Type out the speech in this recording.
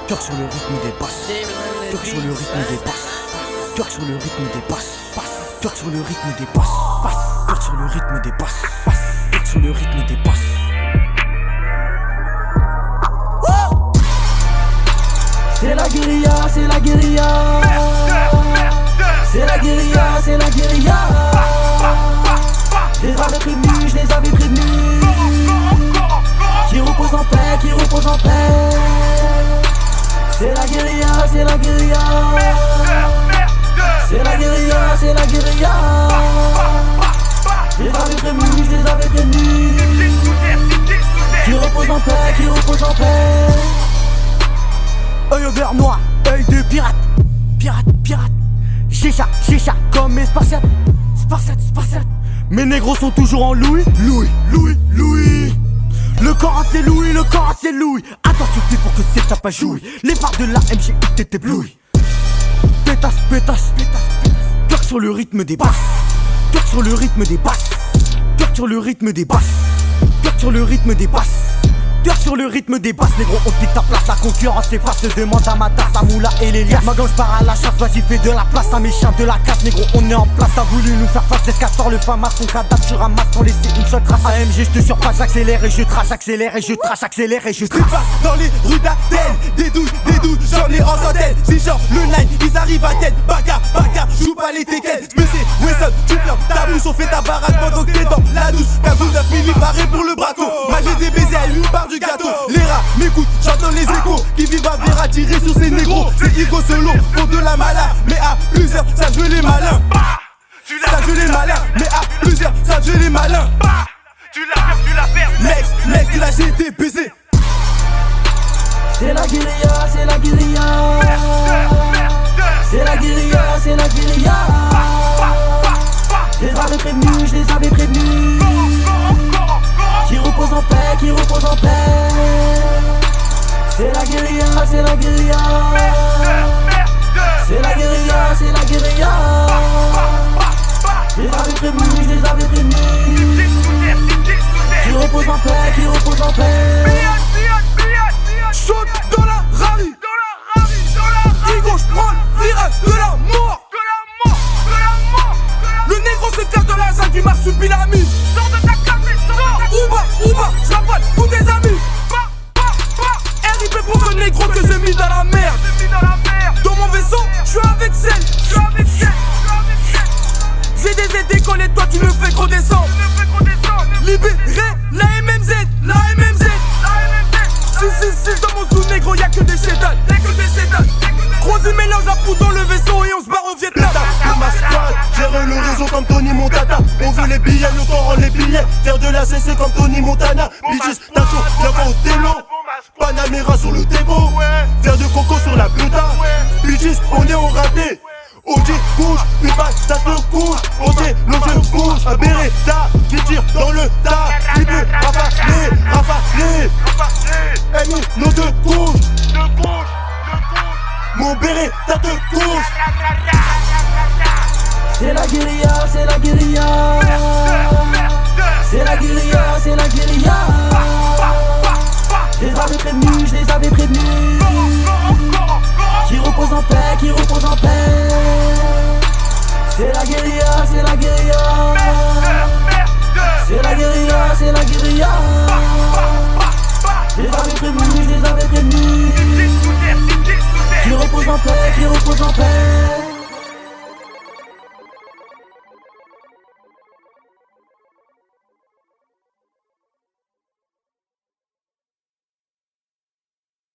Cœur sur le rythme des basses. Cœur sur le rythme des basses. Cœur sur le rythme des basses. Cœur sur le rythme des basses. Cœur sur le rythme des basses. Cœur sur le rythme des basses. C'est la guérilla, c'est la guérilla. C'est la guérilla, c'est la guérilla. Je les avais prévenus, je les avais prévenus. Qui repose en paix, qui repose en paix. C'est la guérilla, c'est la guérilla. C'est la guérilla, c'est la guérilla. Je les avais prévenus, je les avais prévenus. Qui repose en paix, qui repose en paix. Œil au beurre noir, œil de pirate. Pirate, pirate. Chicha, chicha, comme mes spartiates. Spartiates, spartiates. Mes négros sont toujours en Louis. Louis, Louis, Louis. Le corps c'est Louis, le corps c'est Louis. Attention t'es pour que c'est ta pas joué. Les barres de la MG t'étais ébloui. Pétasse, pétasse, pétasse, pétasse. Cœur sur le rythme des basses. Cœur sur le rythme des basses. Cœur sur le rythme des basses. Cœur sur le rythme des basses. Cœur sur le rythme des basses, négro, on pique ta place. La concurrence est face, se demande à ma tasse, à Moula et les liasses. Ma gang part à la chasse, vas-y fais de la place à mes chiens de la casse, négro, on est en place. T'as voulu nous faire face, laisse sort le famas, son cadavre tu ramasses sans laisser une seule trace. AMG, je te surpasse, j'accélère et je trace, j'accélère et je trace, j'accélère et je trace. Dans les rues d'Athènes, des douilles, j'en ai en centaines. Si genre le line, ils arrivent à tête. Baka, baka, joue pas les teckels. Monsieur Wesson, tu fermes ta bouche, on fait ta baraque pendant que t'es dans la douche. Cagoule 9 mm paré pour le braco. Moi j'ai des baisers à une part du gâteau. Les rats m'écoutent, j'entends les échos. Qui vivent à Vera tirer sur ces négros. C'est Igo solo, pour de la mala. Mais à plusieurs, ça joue les malins. Ça joue les malins, mais à plusieurs, ça joue les malins. Tu la perds. Mec, il a GTPC. C'est la guérilla, c'est la guérilla. C'est la guérilla, c'est la guérilla. Je les avais prévenus, je les avais prévenus. Qui repose en paix, qui repose en paix. C'est la guérilla, c'est la guérilla. C'est la guérilla, c'est la guérilla. Je les avais prévenus, je les avais prévenus. Qui repose en paix, qui repose en paix. Saute dans la rallye. Igo, j'prends le virage de la mort. Le négro se cache dans la salle du marsupilami. Sors de ta case, Ouba, j'rappelle tous tes amis. RIP pour ce négro que j'ai mis dans la merde. Dans mon vaisseau, j'suis avec celle. J'ai des aides collées, toi tu me fais gros descendre. Libérer la MMZ, la MMZ. 666 dans mon zoo négro, y'a que des chétales. Croisé mélange la poudre dans le vaisseau et on se barre au Vietnam. De ma squad, gérer le réseau comme Tony Montana. On veut les billets, le temps rend les billets. Faire de la CC comme Tony Montana. Bitches, Tacho, viens au télo. Panamera sur le débo. Faire de coco sur la puta. Bitches, on est au raté. OG couche, une balle, ça te couche. OG, l'on se couche. Un Beretta qui tire dans le tas. Il peut rafaler. Ennemi, nos deux couches. Mon Beretta te couche. C'est la guérilla, c'est la guérilla. C'est la guérilla, c'est la guérilla. Je les avais prévenus, je les avais prévenus. Qui repose en paix, qui repose en paix. C'est la guérilla, c'est la guérilla. C'est la guérilla, c'est la guérilla. Je les avais prévenus, je les avais prévenus. Qui repose en paix, qui repose en paix.